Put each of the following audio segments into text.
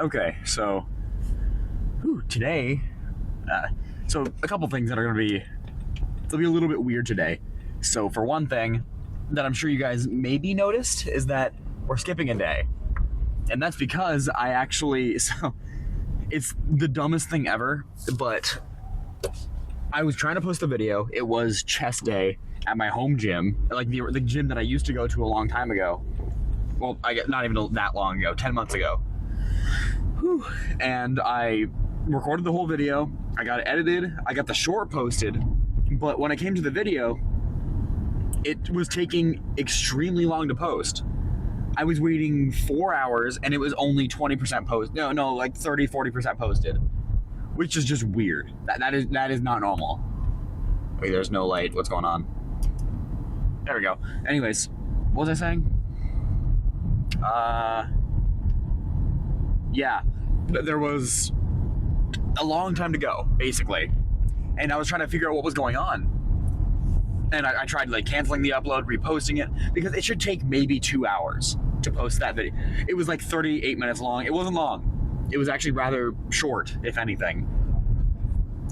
Okay, so today, so a couple things that are they'll be a little bit weird today. So for one thing that I'm sure you guys maybe noticed is that we're skipping a day. And that's because I actually, so it's the dumbest thing ever, but I was trying to post a video. It was chest day at my home gym, like the gym that I used to go to a long time ago. Well, not even that long ago, 10 months ago. Whew. And I recorded the whole video. I got it edited. I got the short posted. But when I came to the video, it was taking extremely long to post. I was waiting 4 hours and it was only 20% post. No, like 30, 40% posted, which is just weird. That is not normal. Wait, there's no light. What's going on? There we go. Anyways, what was I saying? Yeah, there was a long time to go, basically. And I was trying to figure out what was going on. And I tried like canceling the upload, reposting it, because it should take maybe 2 hours to post that video. It was like 38 minutes long. It wasn't long. It was actually rather short, if anything.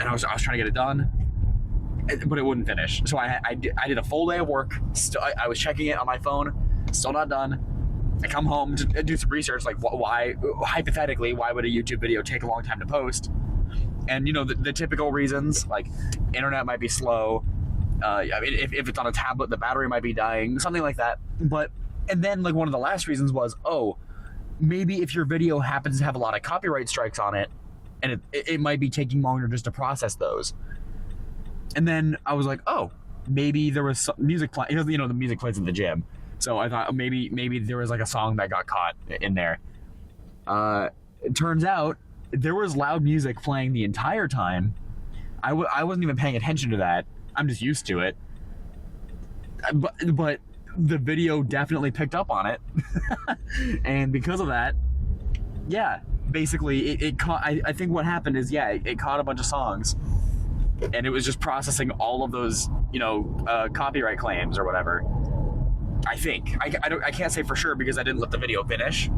And I was trying to get it done, but it wouldn't finish. So I did a full day of work. Still, I was checking it on my phone. Still not done. I come home to do some research, like hypothetically, why would a YouTube video take a long time to post? And the typical reasons, like internet might be slow. I mean, if it's on a tablet, the battery might be dying, something like that. And then like one of the last reasons was, maybe if your video happens to have a lot of copyright strikes on it, and it might be taking longer just to process those. And then I was like, maybe there was some music playing. The music plays in the gym, so I thought maybe there was like a song that got caught in there. It turns out there was loud music playing the entire time. I wasn't even paying attention to that. I'm just used to it. But the video definitely picked up on it. And because of that, yeah, basically it caught, I think what happened is, it caught a bunch of songs. And it was just processing all of those, copyright claims or whatever. I think. I can't say for sure because I didn't let the video finish.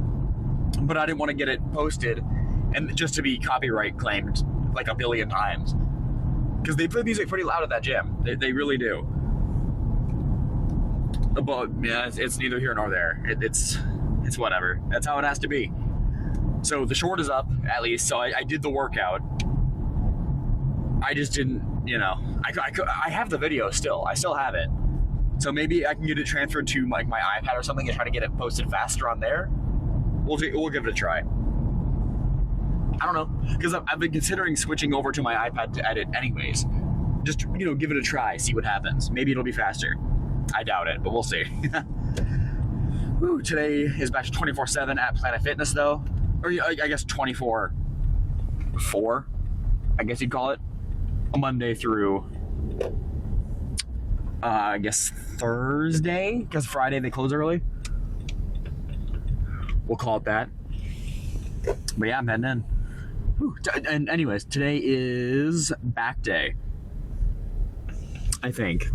But I didn't want to get it posted and just to be copyright claimed like a billion times. Because they play music pretty loud at that gym. They really do. But yeah, it's neither here nor there. It's whatever. That's how it has to be. So the short is up, at least. So I did the workout. I just didn't, I have the video still. I still have it. So maybe I can get it transferred to like my iPad or something and try to get it posted faster on there. We'll give it a try. I don't know, because I've been considering switching over to my iPad to edit anyways. Just, give it a try, see what happens. Maybe it'll be faster. I doubt it, but we'll see. Woo, today is back to 24/7 at Planet Fitness, though. Or I guess 24/4, I guess you'd call it. A Monday through, I guess, Thursday, because Friday they close early. We'll call it that. But yeah, I'm heading in. And anyways, today is back day. I think.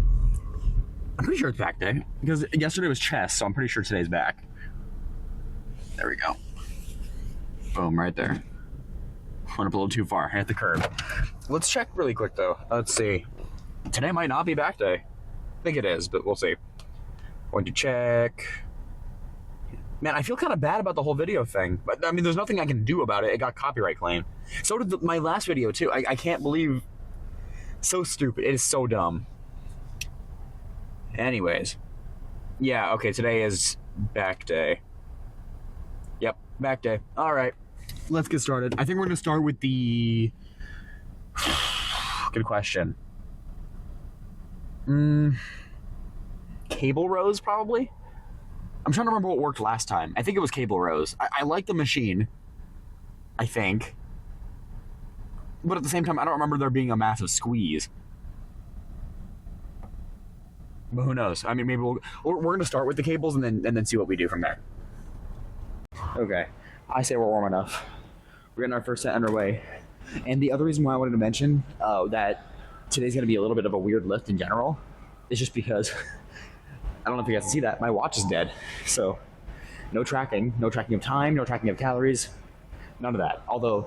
I'm pretty sure it's back day because yesterday was chest, so I'm pretty sure today's back. There we go. Boom, right there. Went up a little too far. Hit the curb. Let's check really quick though. Let's see. Today might not be back day. I think it is, but we'll see. Going to check. Man, I feel kind of bad about the whole video thing. But I mean, there's nothing I can do about it. It got copyright claim. So did my last video too. I can't believe. So stupid. It is so dumb. Anyways. Yeah, okay, today is back day. Yep, back day. Alright. Let's get started. I think we're going to start with the... Good question. Cable rows, probably? I'm trying to remember what worked last time. I think it was cable rows. I like the machine. I think. But at the same time, I don't remember there being a massive squeeze. But who knows? I mean, maybe we're going to start with the cables and then see what we do from there. Okay. I say we're warm enough. We're getting our first set underway. And the other reason why I wanted to mention that today's going to be a little bit of a weird lift in general is just because, I don't know if you guys can see that, my watch is dead. So no tracking of time, no tracking of calories, None of that. Although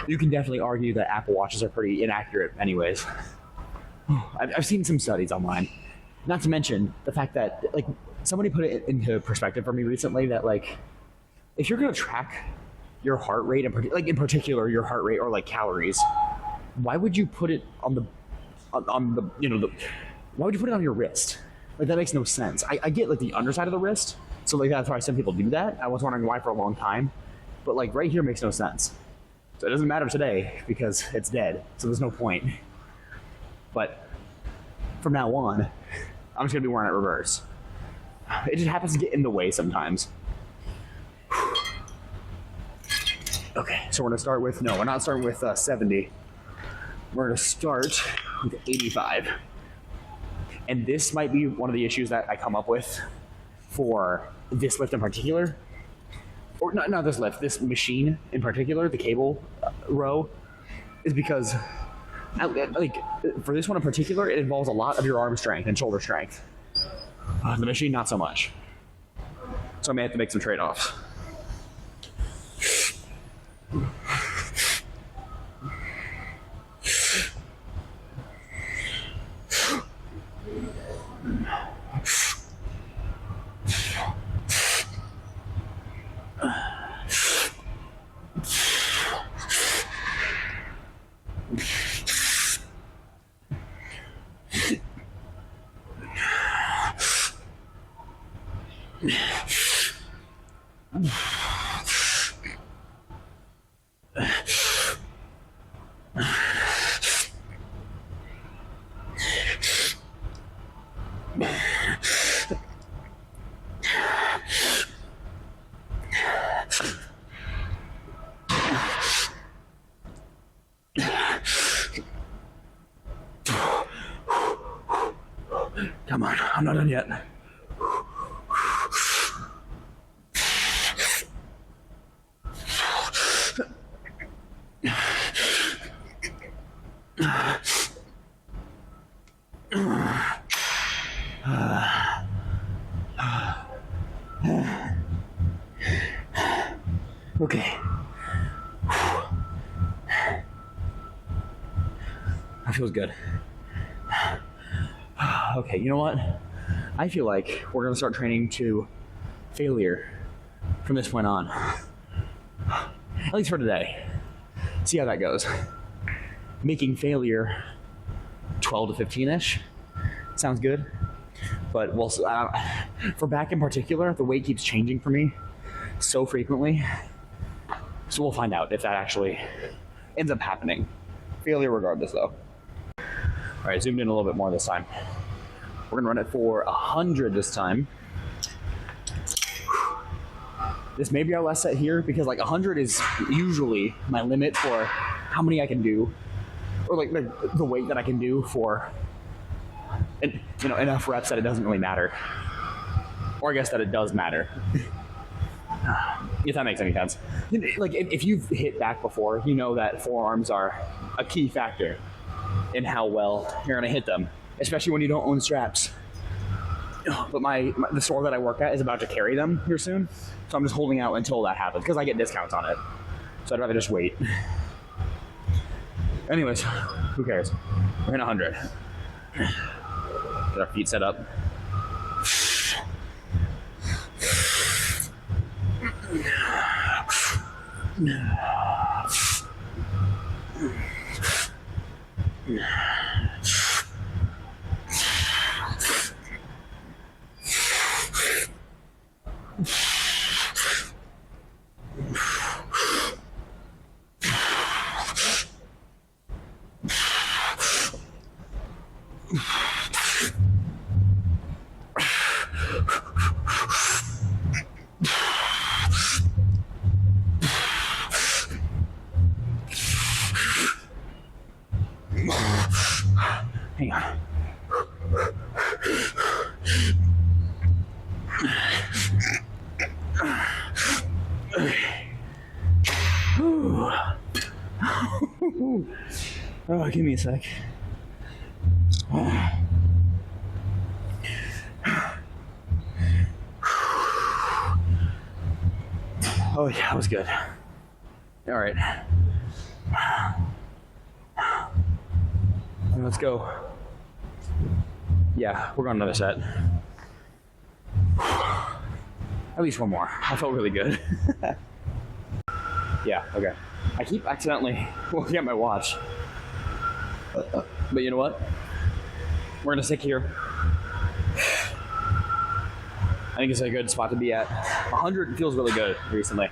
you can definitely argue that Apple Watches are pretty inaccurate anyways. I've seen some studies online. Not to mention the fact that, like, somebody put it into perspective for me recently that, like, if you're going to track your heart rate, in particular your heart rate or like calories, why would you put it on the why would you put it on your wrist? Like, that makes no sense. I get like the underside of the wrist, so like that's why some people do that. I was wondering why for a long time, but like right here makes no sense. So it doesn't matter today because it's dead, so there's no point. But from now on, I'm just gonna be wearing it reverse. It just happens to get in the way sometimes. Okay, so we're gonna start with, no, we're not starting with 70. We're gonna start with 85. And this might be one of the issues that I come up with for this lift in particular. Or not this lift, this machine in particular, the cable row, is because, like, for this one in particular, it involves a lot of your arm strength and shoulder strength. The machine, not so much. So I may have to make some trade-offs. Come on, I'm not done yet. Okay. That feels good. Okay, you know what? I feel like we're going to start training to failure from this point on. At least for today. See how that goes. Making failure 12 to 15-ish. Sounds good. But we'll, for back in particular, the weight keeps changing for me so frequently. So we'll find out if that actually ends up happening. Failure regardless, though. All right, zoomed in a little bit more this time. We're gonna run it for 100 this time. This may be our last set here because like 100 is usually my limit for how many I can do, or like the weight that I can do for, enough reps that it doesn't really matter, or I guess that it does matter. If that makes any sense. Like if you've hit back before, you know that forearms are a key factor in how well you're gonna hit them, especially when you don't own straps. But the store that I work at is about to carry them here soon, so I'm just holding out until that happens because I get discounts on it. So I'd rather just wait. Anyways, who cares? We're in 100. Get our feet set up. Hang on. Oh, give me a sec. Oh yeah, that was good. All right. Let's go. Yeah, we're going another set. At least one more. I felt really good. Yeah, okay. I keep accidentally looking at my watch. But you know what? We're gonna stick here. I think it's a good spot to be at. 100 feels really good recently.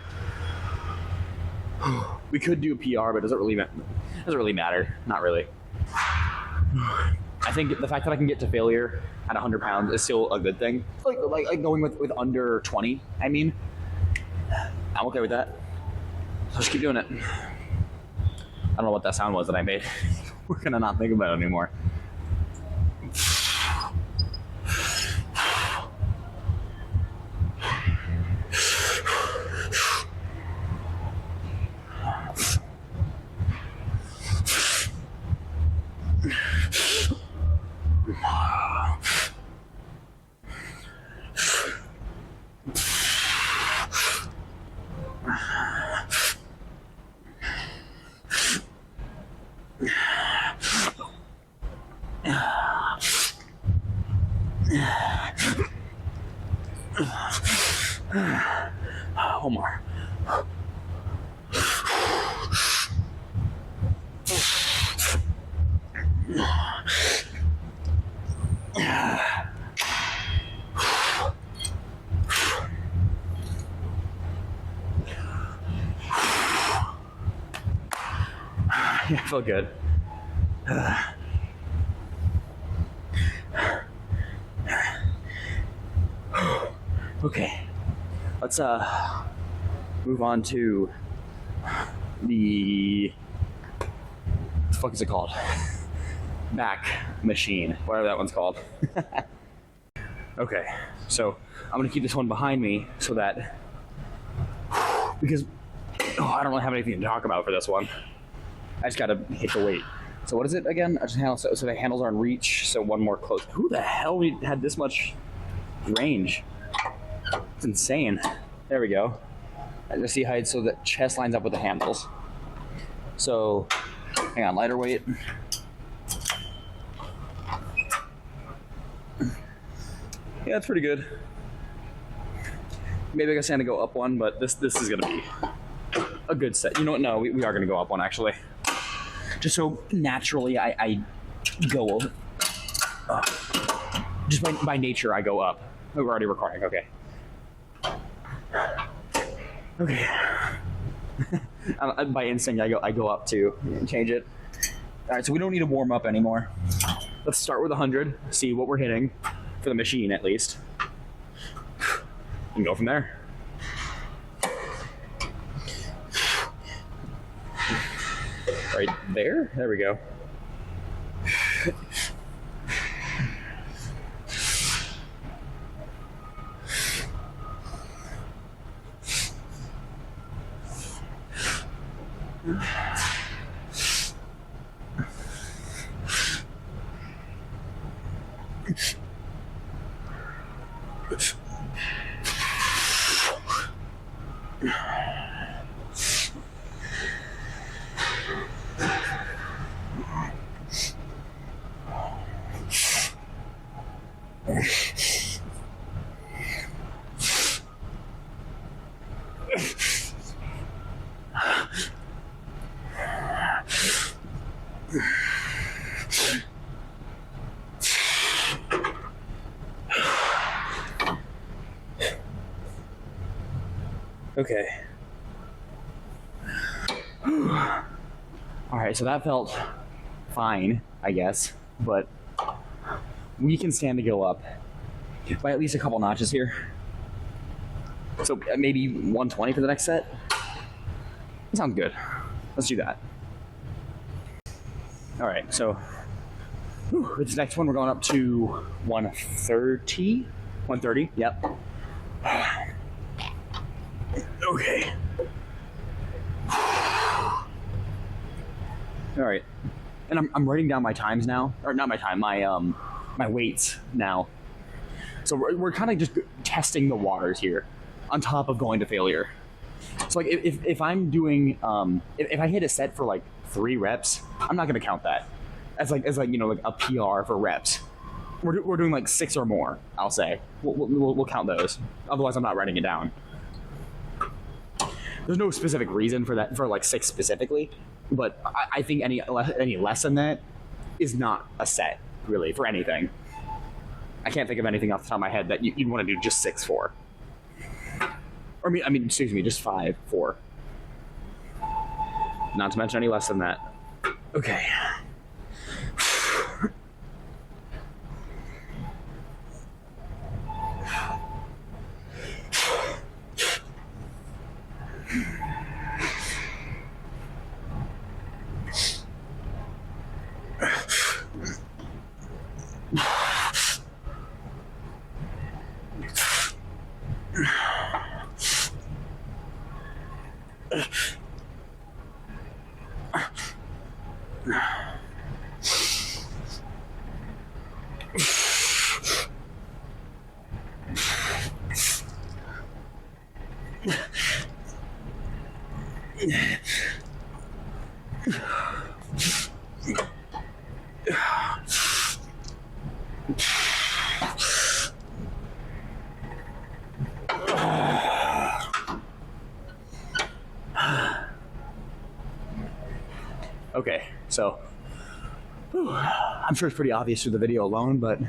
We could do a PR, but doesn't really matter. Not really. I think the fact that I can get to failure at 100 pounds is still a good thing. Like going with under 20. I mean, I'm okay with that. So just keep doing it. I don't know what that sound was that I made. We're gonna not think about it anymore. One more. Yeah, I felt good. Okay, let's move on to the what the fuck is it called? Back machine, whatever that one's called. Okay, so I'm gonna keep this one behind me so that because I don't really have anything to talk about for this one. I just gotta hit the weight. So what is it again? I just handle so the handles are in reach. So one more close. Who the hell had this much range? It's insane. There we go. I just see height so the chest lines up with the handles. So hang on, lighter weight. Yeah, that's pretty good. Maybe I guess I'm gonna go up one, but this is gonna be a good set. You know what? No, we are gonna go up one actually. Just so naturally I go just by nature I go up. Oh, we're already recording. Okay. Okay. By instinct I go up too and change it. All right, so we don't need to warm up anymore. Let's start with 100. See what we're hitting for the machine at least, and go from there. Right there. There we go. Okay. All right, so that felt fine, I guess, but we can stand to go up by at least a couple notches here. So maybe 120 for the next set. That sounds good. Let's do that. All right, so this next one we're going up to 130. 130, yep. Okay. All right, and I'm writing down my times now, or not my time, my weights now. So we're kind of just testing the waters here, on top of going to failure. So So like if I'm doing if I hit a set for like 3 reps, I'm not gonna count that as like you know, like a PR for reps. We're doing like 6 or more. I'll say we'll count those. Otherwise, I'm not writing it down. There's no specific reason for that, for like 6 specifically, but I think any less than that is not a set really for anything. I can't think of anything off the top of my head that you'd want to do just 6 for. Or I mean, excuse me, just 5 for. Not to mention any less than that. Okay. Okay, so I'm sure it's pretty obvious through the video alone, but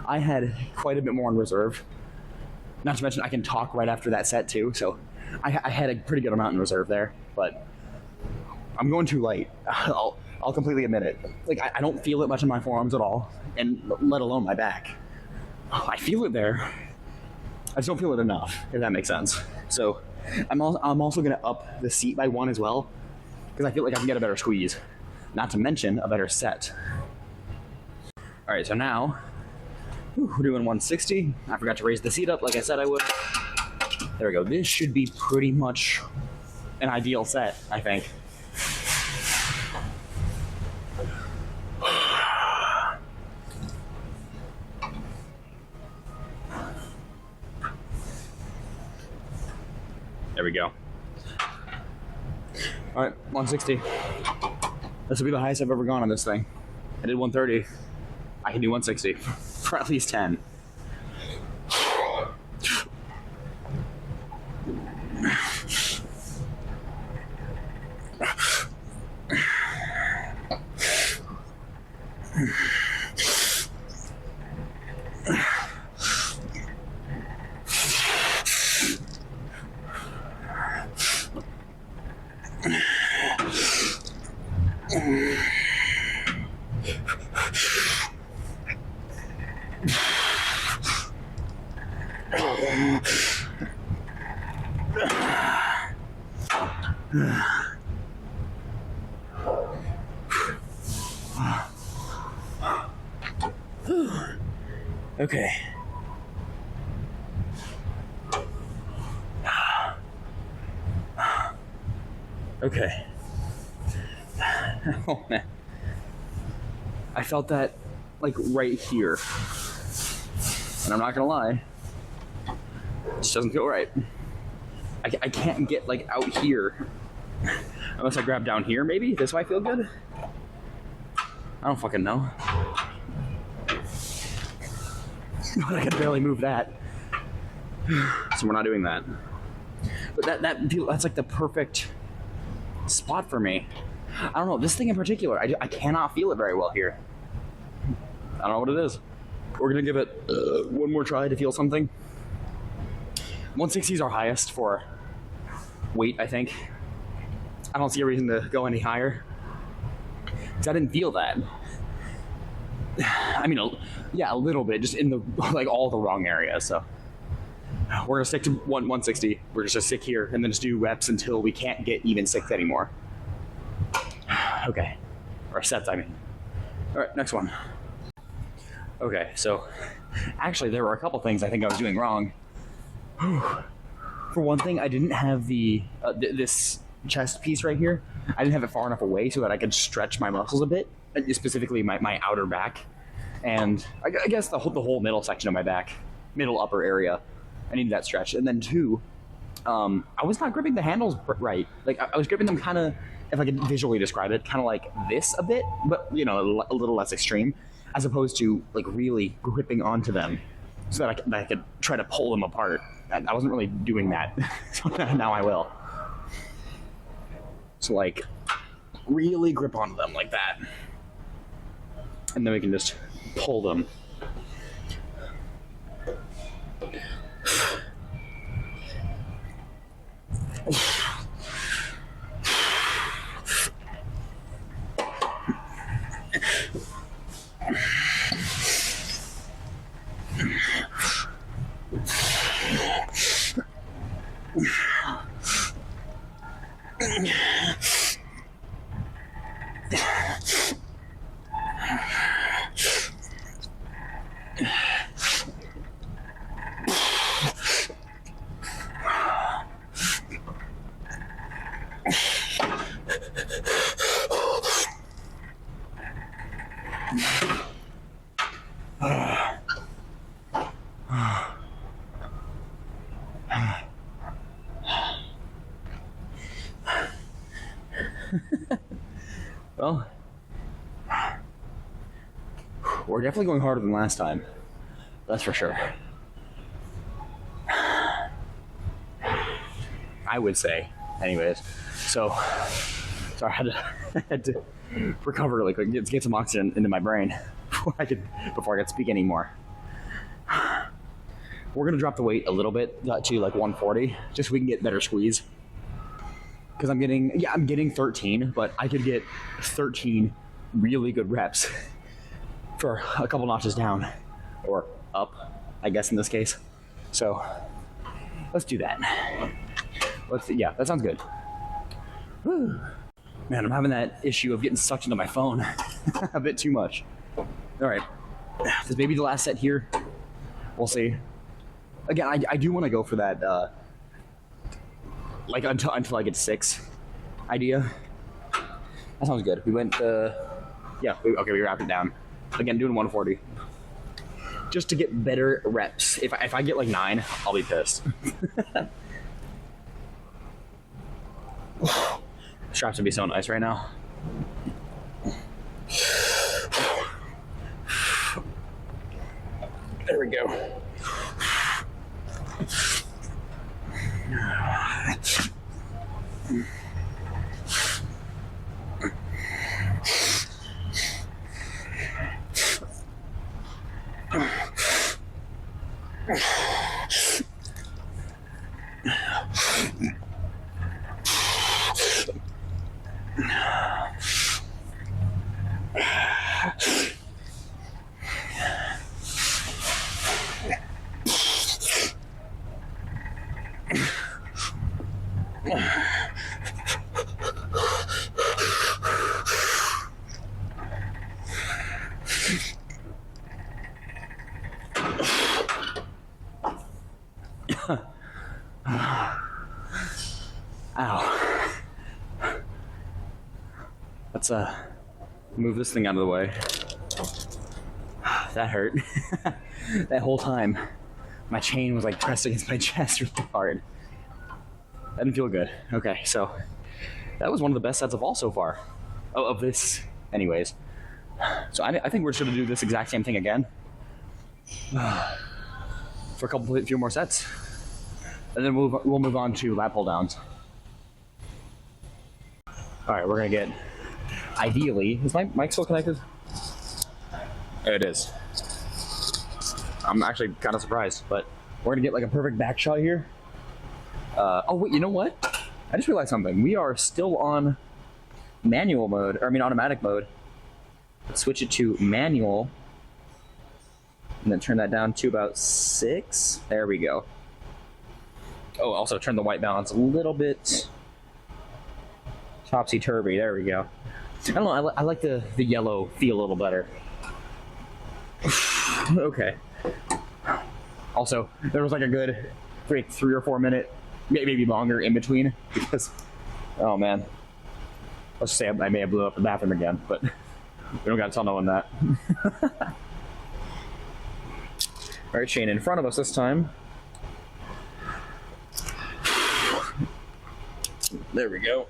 I had quite a bit more in reserve. Not to mention I can talk right after that set too, so I had a pretty good amount in reserve there, but I'm going too light. I'll completely admit it. Like I don't feel it much in my forearms at all, and let alone my back. I feel it there. I just don't feel it enough, if that makes sense. So I'm also gonna up the seat by 1 as well, because I feel like I can get a better squeeze. Not to mention a better set. All right, so now we're doing 160. I forgot to raise the seat up like I said I would. There we go. This should be pretty much an ideal set, I think. There we go. All right, 160. This will be the highest I've ever gone on this thing. I did 130. I can do 160 for at least 10. Okay. Okay. Oh man. I felt that like right here. And I'm not gonna lie, it just doesn't feel right. I can't get like out here unless I grab down here maybe. This might feel good. I don't fucking know. But I can barely move that. So we're not doing that. But that's like the perfect spot for me. I don't know, this thing in particular, I cannot feel it very well here. I don't know what it is. We're gonna give it one more try to feel something. 160 is our highest for weight, I think. I don't see a reason to go any higher, because I didn't feel that. I mean, yeah, a little bit, just in the like all the wrong areas. So we're gonna stick to 160. We're just gonna stick here and then just do reps until we can't get even 6 anymore. Okay, or sets, I mean. All right, next one. Okay, so actually there were a couple things I think I was doing wrong. For one thing, I didn't have the this chest piece right here. I didn't have it far enough away so that I could stretch my muscles a bit, specifically my outer back, and I guess the whole middle section of my back, middle upper area. I needed that stretch. And then 2, I was not gripping the handles right. Like I was gripping them kind of, if I could visually describe it, kind of like this a bit, but you know, a little less extreme, as opposed to like really gripping onto them, so that I could try to pull them apart. I wasn't really doing that, so now I will. So like, really grip onto them like that, and then we can just pull them. Well, we're definitely going harder than last time. That's for sure. I would say, anyways. So I had to recover really quick, get some oxygen into my brain before I could speak anymore. We're gonna drop the weight a little bit to like 140, just so we can get better squeeze. Because I'm getting 13, but I could get 13 really good reps for a couple notches down, or up, I guess in this case. So let's do that. Yeah, that sounds good. Whew. Man, I'm having that issue of getting sucked into my phone a bit too much. All right, this may be the last set here. We'll see. Again, I do want to go for that. Like until I get 6 idea. That sounds good. We went we wrapped it down. Again, doing 140. Just to get better reps. If I get like 9, I'll be pissed. Straps would be so nice right now. There we go. Ow. Let's move this thing out of the way. That hurt. That whole time, my chain was like pressed against my chest really hard. That didn't feel good. Okay, so that was one of the best sets of all so far. Of this, anyways. So I think we're just gonna do this exact same thing again for a few more sets, and then we'll move on to lat pull downs. All right, we're gonna get. Ideally, is my mic still connected? It is. I'm actually kind of surprised, but we're gonna get like a perfect back shot here. Oh wait, you know what? I just realized something. We are still on manual mode, or I mean automatic mode. Let's switch it to manual, and then turn that down to about 6. There we go. Oh, also turn the white balance a little bit topsy-turvy. There we go. I don't know, I like the yellow feel a little better. Okay. Also, there was like a good 3 or 4 minute, maybe longer in between, because, oh man. Let's just say I may have blew up the bathroom again, but we don't gotta tell no one that. Alright, chain in front of us this time. There we go.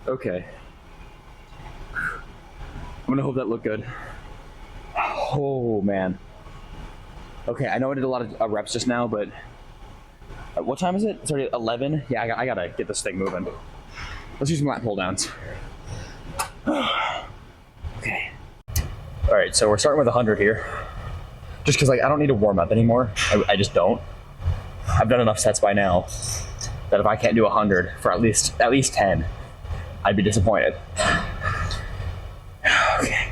Okay. I'm gonna hope that looked good. Oh man. Okay, I know I did a lot of reps just now, but what time is it? It's already 11. Yeah, I gotta get this thing moving. Let's do some lat pull downs. Okay. All right, so we're starting with 100 here. Just because like I don't need to warm up anymore. I just don't. I've done enough sets by now that if I can't do 100 for at least 10, I'd be disappointed. Okay.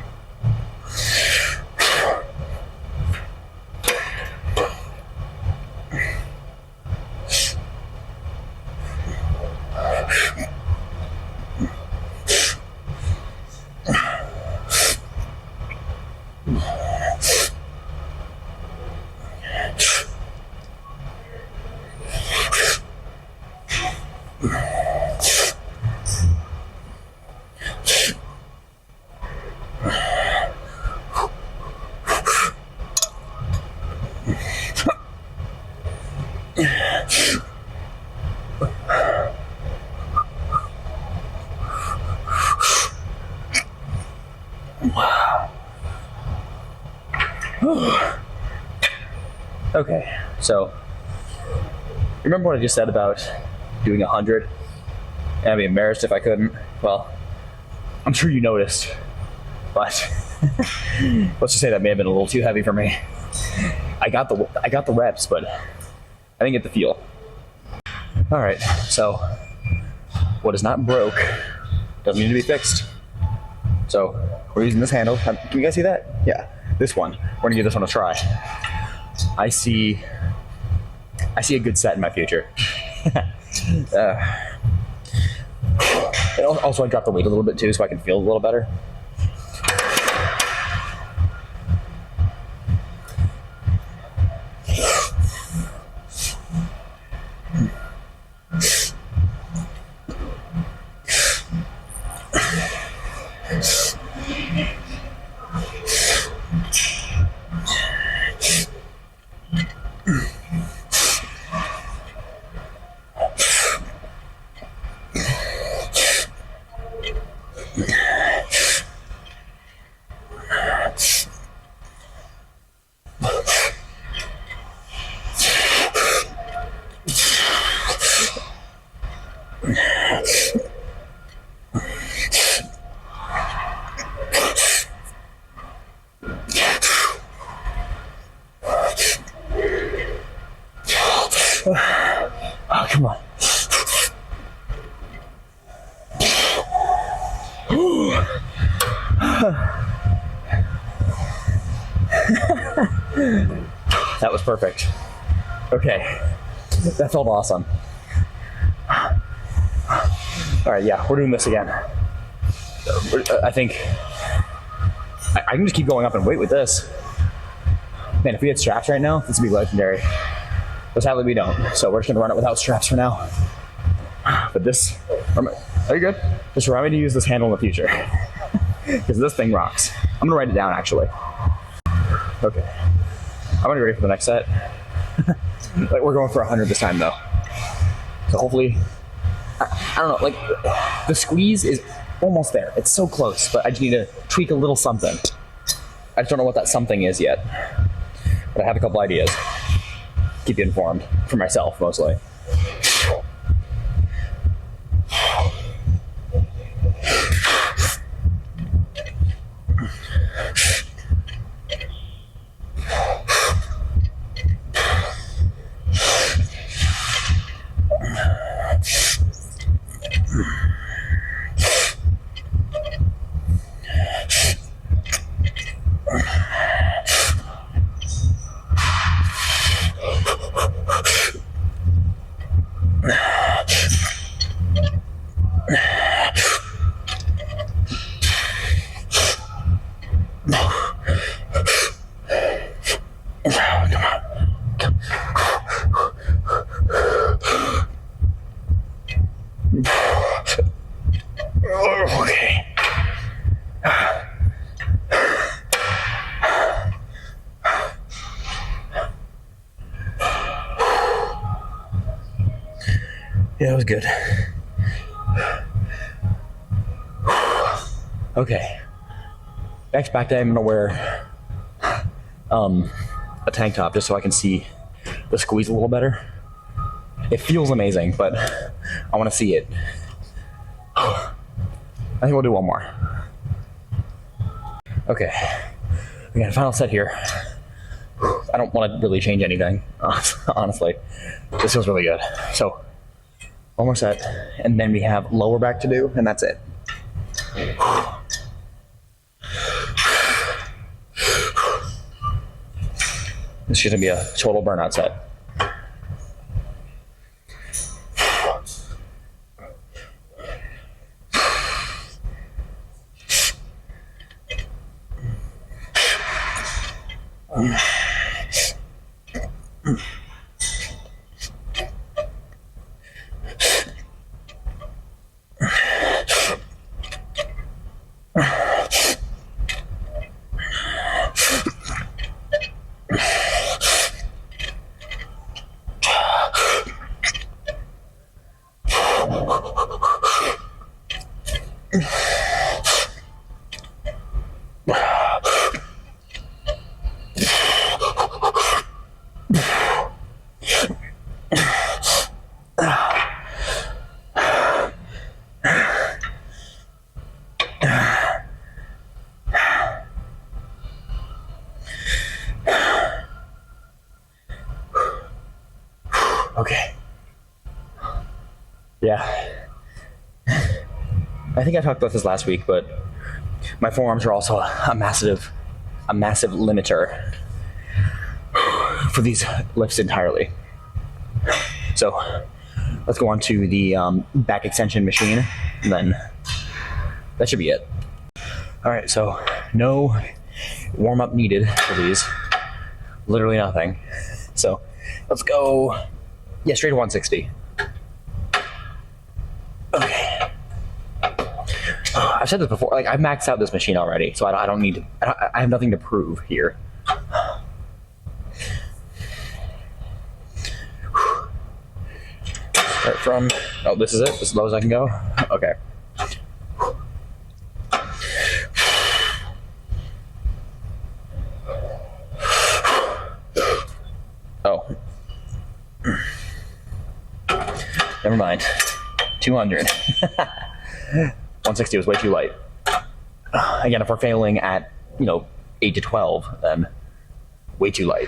Okay, so remember what I just said about doing 100 and I'd be embarrassed if I couldn't? Well, I'm sure you noticed, but let's just say that may have been a little too heavy for me. I got the reps, but I didn't get the feel. All right, so what is not broke doesn't need to be fixed. So we're using this handle. Can you guys see that? Yeah, this one. We're gonna give this one a try. I see a good set in my future. Also, I dropped the weight a little bit too, so I can feel a little better. Oh, come on. That was perfect. Okay, that felt awesome. All right, yeah, we're doing this again. I think I can just keep going up in weight with this. Man, if we had straps right now, this would be legendary. But sadly we don't, so we're just gonna run it without straps for now. But this, are you good? Just remind me to use this handle in the future. Because this thing rocks. I'm gonna write it down actually. Okay, I'm gonna be ready for the next set. Like we're going for 100 this time though. So hopefully, I don't know, like the squeeze is almost there. It's so close, but I just need to tweak a little something. I just don't know what that something is yet. But I have a couple ideas. Keep you informed, for myself mostly. Yeah, it was good. Okay. Next back day, I'm gonna wear a tank top just so I can see the squeeze a little better. It feels amazing, but I want to see it. I think we'll do one more. Okay. Again, final set here. I don't want to really change anything, honestly. This feels really good. So, one more set, and then we have lower back to do, and that's it. This should be a total burnout set. Okay. Yeah. I think I talked about this last week, but my forearms are also a massive limiter for these lifts entirely. So let's go on to the back extension machine, and then that should be it. All right, so no warm up needed for these. Literally nothing. So let's go, yeah, straight to 160. Okay. I've said this before, like I've maxed out this machine already, so I don't need to, I have nothing to prove here. Start from, oh, this is it? As low as I can go? Okay. Oh. Never mind. 200. 160 was way too light. Again, if we're failing at, 8 to 12, then way too light.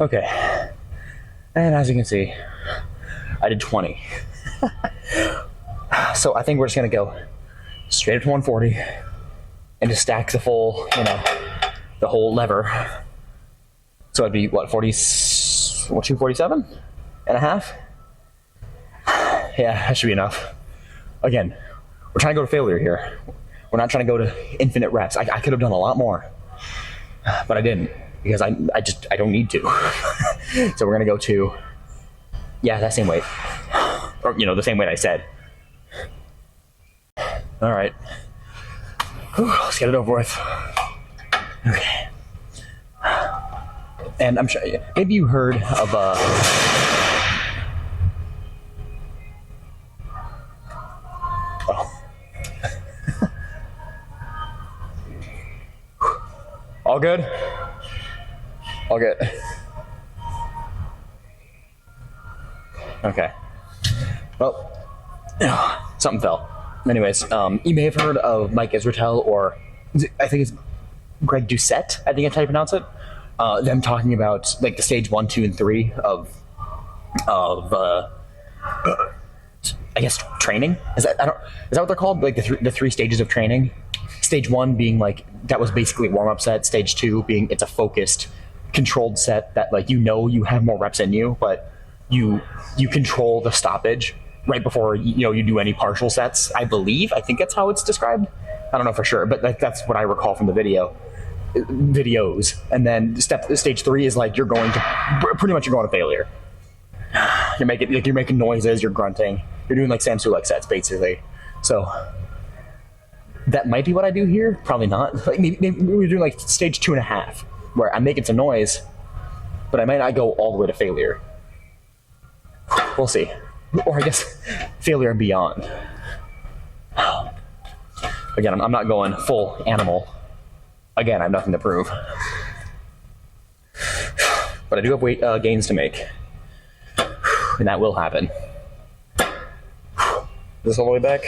Okay, and as you can see, I did 20. So I think we're just gonna go straight up to 140 and just stack the full, the whole lever. So it'd be what, 247 and a half? Yeah, that should be enough. Again, we're trying to go to failure here. We're not trying to go to infinite reps. I could have done a lot more, but I didn't, because I don't need to. So we're gonna go to, yeah, that same weight, or the same weight I said. All right, let's get it over with. Okay. And I'm sure maybe you heard of All good? All good. Okay. Well, something fell. Anyways, you may have heard of Mike Israetel, or I think it's Greg Doucette, I think that's how you pronounce it. Them talking about like the stage 1, 2, and 3 of I guess training. Is that what they're called? Like the three stages of training. Stage 1 being like that was basically warm-up set. Stage 2 being it's a focused, controlled set that like you have more reps in you, but you control the stoppage right before you do any partial sets. I think that's how it's described. I don't know for sure, but that's what I recall from the videos. And then stage 3 is like you're going to failure. You're making noises, you're grunting, you're doing like Sam Sulek sets basically. So that might be what I do here. Probably not. Like maybe we're doing like stage 2.5, where I'm making some noise, but I might not go all the way to failure. We'll see. Or I guess failure and beyond. Again, I'm not going full animal. Again, I have nothing to prove. But I do have weight gains to make. And that will happen. Is this all the way back?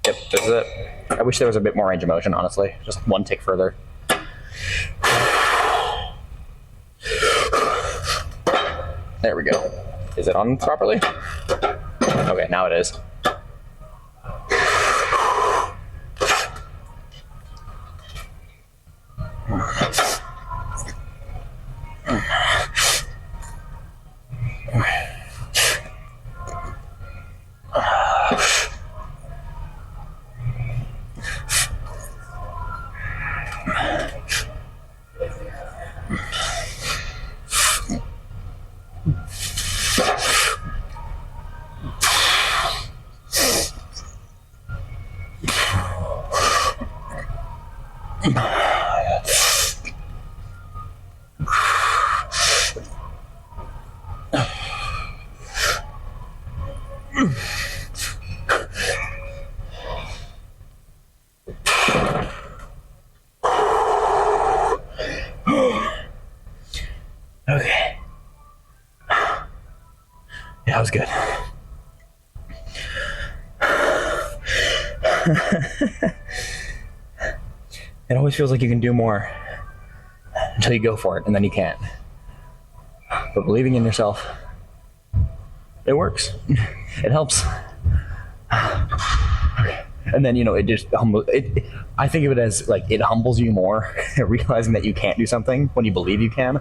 Yep, this is it. I wish there was a bit more range of motion, honestly. Just one tick further. There we go. Is it on properly? Okay, now it is. Okay. Yeah, that was good. It always feels like you can do more until you go for it, and then you can't. But believing in yourself, it works. It helps. And then, it just I think of it as like it humbles you more, realizing that you can't do something when you believe you can.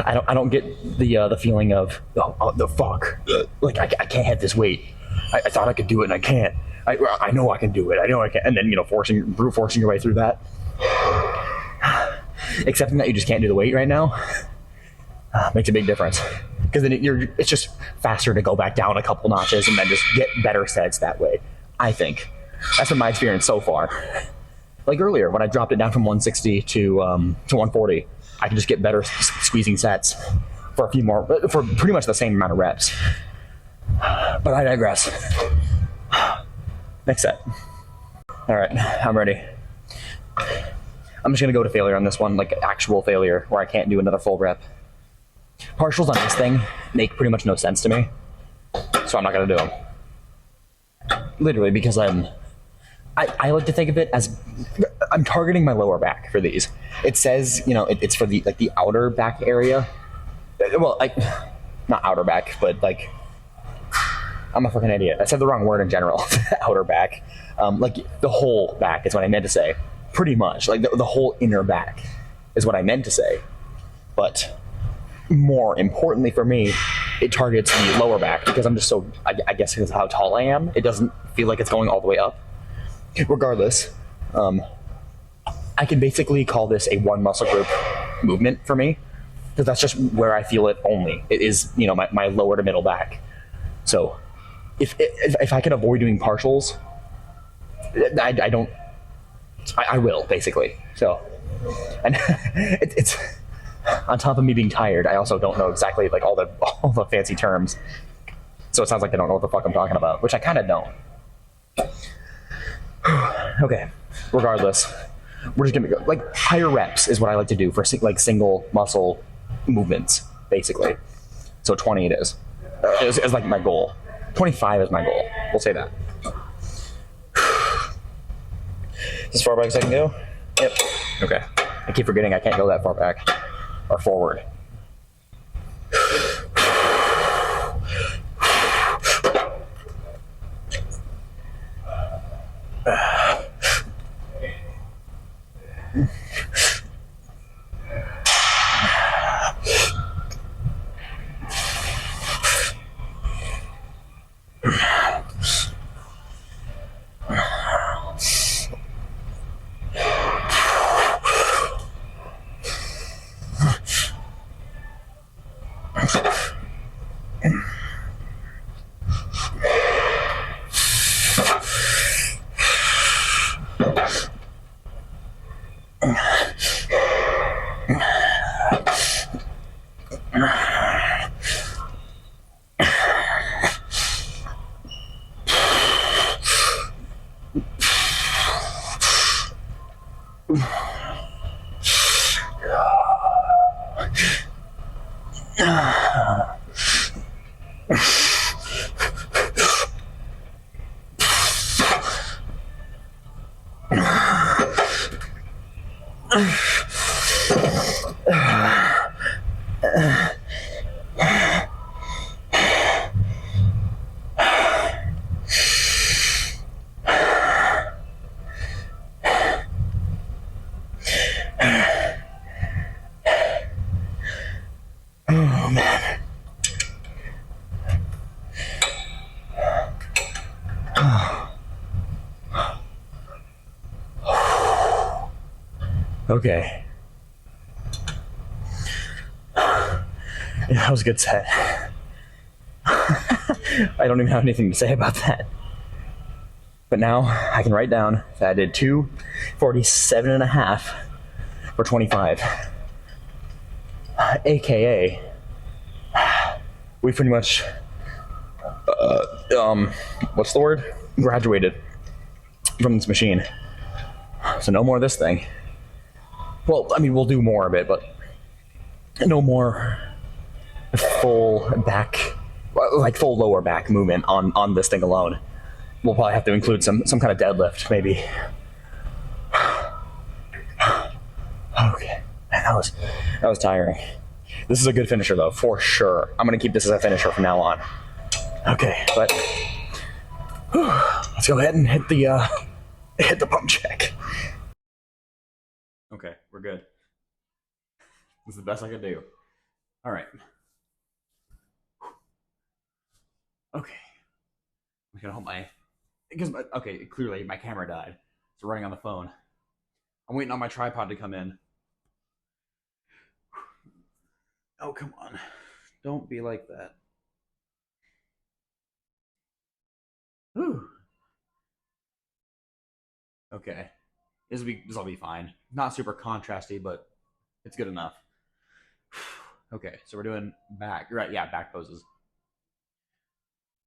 I don't get the feeling of the fuck, like I can't hit this weight. I thought I could do it and I can't. I know I can do it. I know I can. And then brute forcing your way through that, accepting that you just can't do the weight right now, makes a big difference. Because then it's just faster to go back down a couple notches and then just get better sets that way. I think that's been my experience so far. Like earlier when I dropped it down from 160 to 140. I can just get better squeezing sets for pretty much the same amount of reps. But I digress. Next set. All right, I'm ready. I'm just gonna go to failure on this one, like actual failure, where I can't do another full rep. Partials on this thing make pretty much no sense to me, so I'm not gonna do them. Literally, because I like to think of it as I'm targeting my lower back for these. It says, it's for the outer back area. Well, not outer back, but like, I'm a fucking idiot. I said the wrong word in general. Outer back, like the whole back is what I meant to say. Pretty much, like the whole inner back is what I meant to say. But more importantly for me, it targets the lower back because I'm just so, I guess because of how tall I am, it doesn't feel like it's going all the way up. Regardless, I can basically call this a one muscle group movement for me because that's just where I feel it only. It is, my lower to middle back. So if I can avoid doing partials, I will basically. So, and it's on top of me being tired, I also don't know exactly like all the fancy terms. So it sounds like I don't know what the fuck I'm talking about, which I kind of don't. Okay, regardless, We're just gonna go like higher reps is what I like to do for like single muscle movements, basically. So 20 it is. Is like my goal. 25 is my goal. We'll say that. As far back as I can go? Yep. Okay. I keep forgetting I can't go that far back or forward. Oh man. Okay. Yeah, that was a good set. I don't even have anything to say about that. But now I can write down that I did 247 and a half for 25. AKA, we pretty much, what's the word? Graduated from this machine. So no more of this thing. Well, I mean, we'll do more of it, but no more full back, like full lower back movement on this thing alone. We'll probably have to include some kind of deadlift, maybe. Okay, man, that was tiring. This is a good finisher though, for sure. I'm gonna keep this as a finisher from now on. Okay, but let's go ahead and hit the pump check. Okay, we're good. This is the best I can do. All right. Okay. I'm gonna hold okay, clearly my camera died. It's running on the phone. I'm waiting on my tripod to come in. Oh, come on. Don't be like that. Whew. Okay. This'll be fine. Not super contrasty, but it's good enough. Okay, so we're doing back. Right, yeah, back poses.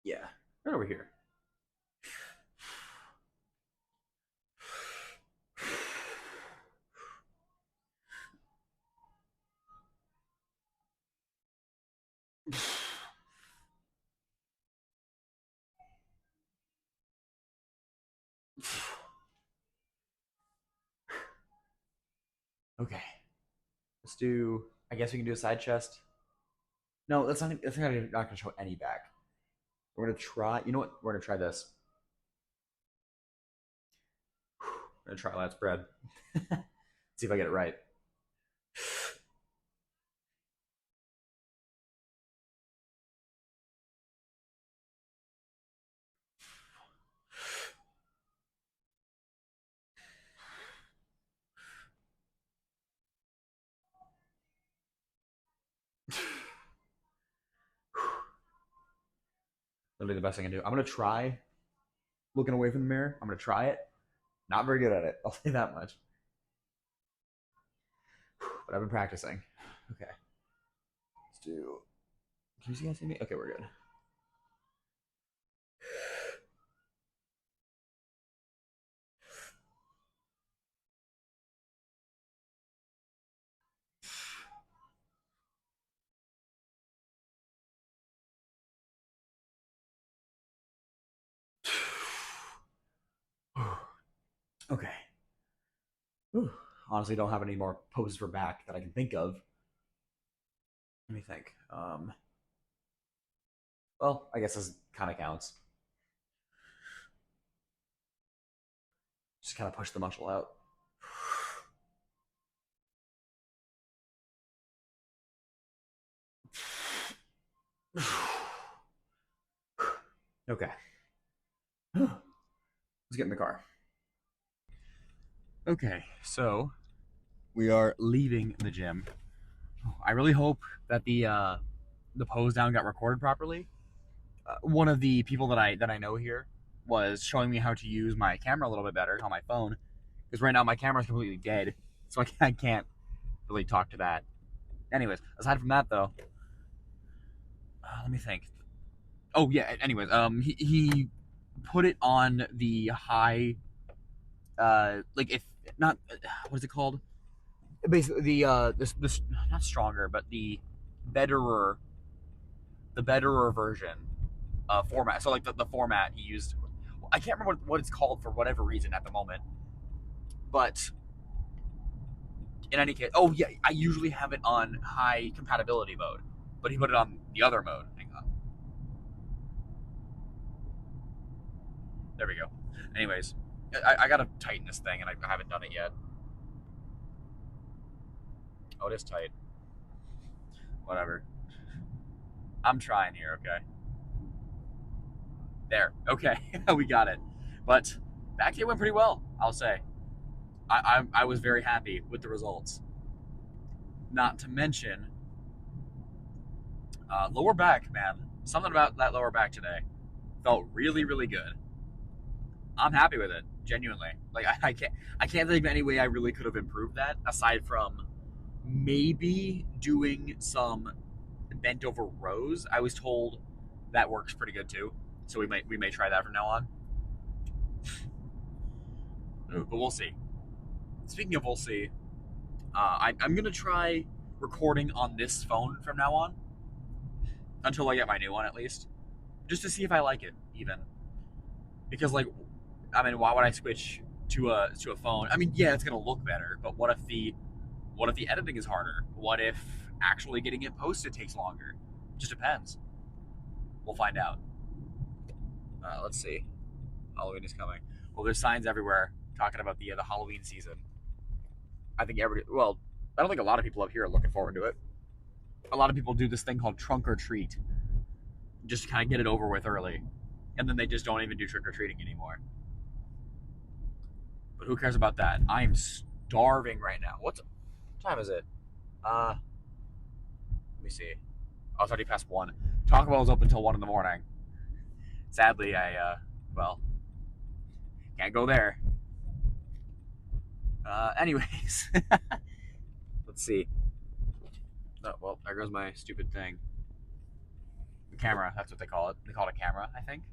Yeah. Right over here. Okay. Let's do. I guess we can do a side chest. No, that's not gonna show any back. We're gonna try. You know what? We're gonna try this. We're gonna try lat spread. See if I get it right. Literally the best I can do. I'm gonna try looking away from the mirror. I'm gonna try it. Not very good at it. I'll say that much. But I've been practicing. Okay. Let's do. Can you guys see me? Okay, we're good. Okay. Whew. Honestly, don't have any more poses for back that I can think of. Let me think. Well, I guess this kind of counts. Just kind of push the muscle out. Okay. Let's get in the car. Okay, so we are leaving the gym. I really hope that the pose down got recorded properly. One of the people that I know here was showing me how to use my camera a little bit better on my phone, because right now my camera is completely dead, so I can't really talk to that. Anyways, aside from that though, let me think. Oh yeah. Anyways, he put it on the high, like if not, what is it called? Basically this not stronger, but betterer the betterer version format. So like the format he used, I can't remember what it's called for whatever reason at the moment. But in any case, oh yeah, I usually have it on high compatibility mode, but he put it on the other mode. Hang on, there we go. Anyways, I gotta tighten this thing, and I haven't done it yet. Oh, it is tight. Whatever. I'm trying here. Okay. There. Okay, we got it. But back day went pretty well, I'll say. I was very happy with the results. Not to mention, lower back, man. Something about that lower back today felt really, really good. I'm happy with it, genuinely. Like I can't think of any way I really could have improved that aside from maybe doing some bent over rows. I was told that works pretty good too, so we may try that from now on. But we'll see. Speaking of we'll see, I'm gonna try recording on this phone from now on until I get my new one at least, just to see if I like it even. Because like, I mean, why would I switch to a phone? I mean, yeah, it's gonna look better, but what if the editing is harder? What if actually getting it posted takes longer? Just depends. We'll find out. Let's see. Halloween is coming. Well, there's signs everywhere talking about the Halloween season. I think well, I don't think a lot of people up here are looking forward to it. A lot of people do this thing called trunk or treat, just to kind of get it over with early, and then they just don't even do trick or treating anymore. But who cares about that? I am starving right now. What time is it? Let me see. Oh, it's already past 1. Taco Bell is open until 1 in the morning. Sadly, well, can't go there. Anyways, let's see. Oh, well, there goes my stupid thing. The camera, that's what they call it. They call it a camera, I think.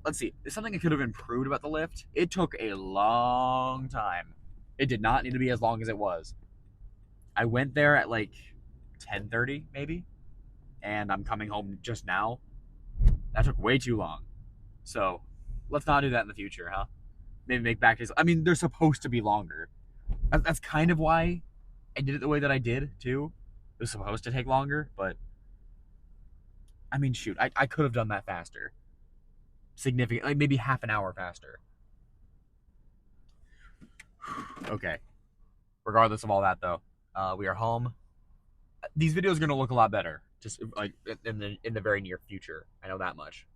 Let's see. There's something that could have improved about the lift. It took a long time. It did not need to be as long as it was. I went there at like 10:30 maybe, and I'm coming home just now. That took way too long. So let's not do that in the future, huh? Maybe make back days. I mean, they're supposed to be longer. That's kind of why I did it the way that I did too. It was supposed to take longer, but I mean, shoot, I could have done that faster, significant, like maybe half an hour faster. Okay. Regardless of all that, though, we are home. These videos are gonna look a lot better, just like in the very near future. I know that much.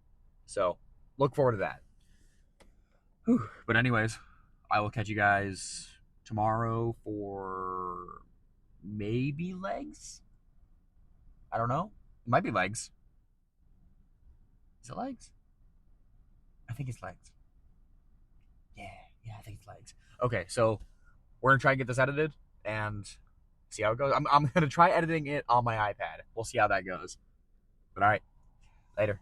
So look forward to that. Whew. But anyways, I will catch you guys tomorrow for maybe legs. I don't know. It might be legs. Is it legs? I think it's legs. Yeah, yeah, I think it's legs. Okay, so we're gonna try and get this edited and see how it goes. I'm gonna try editing it on my iPad. We'll see how that goes. But all right, later.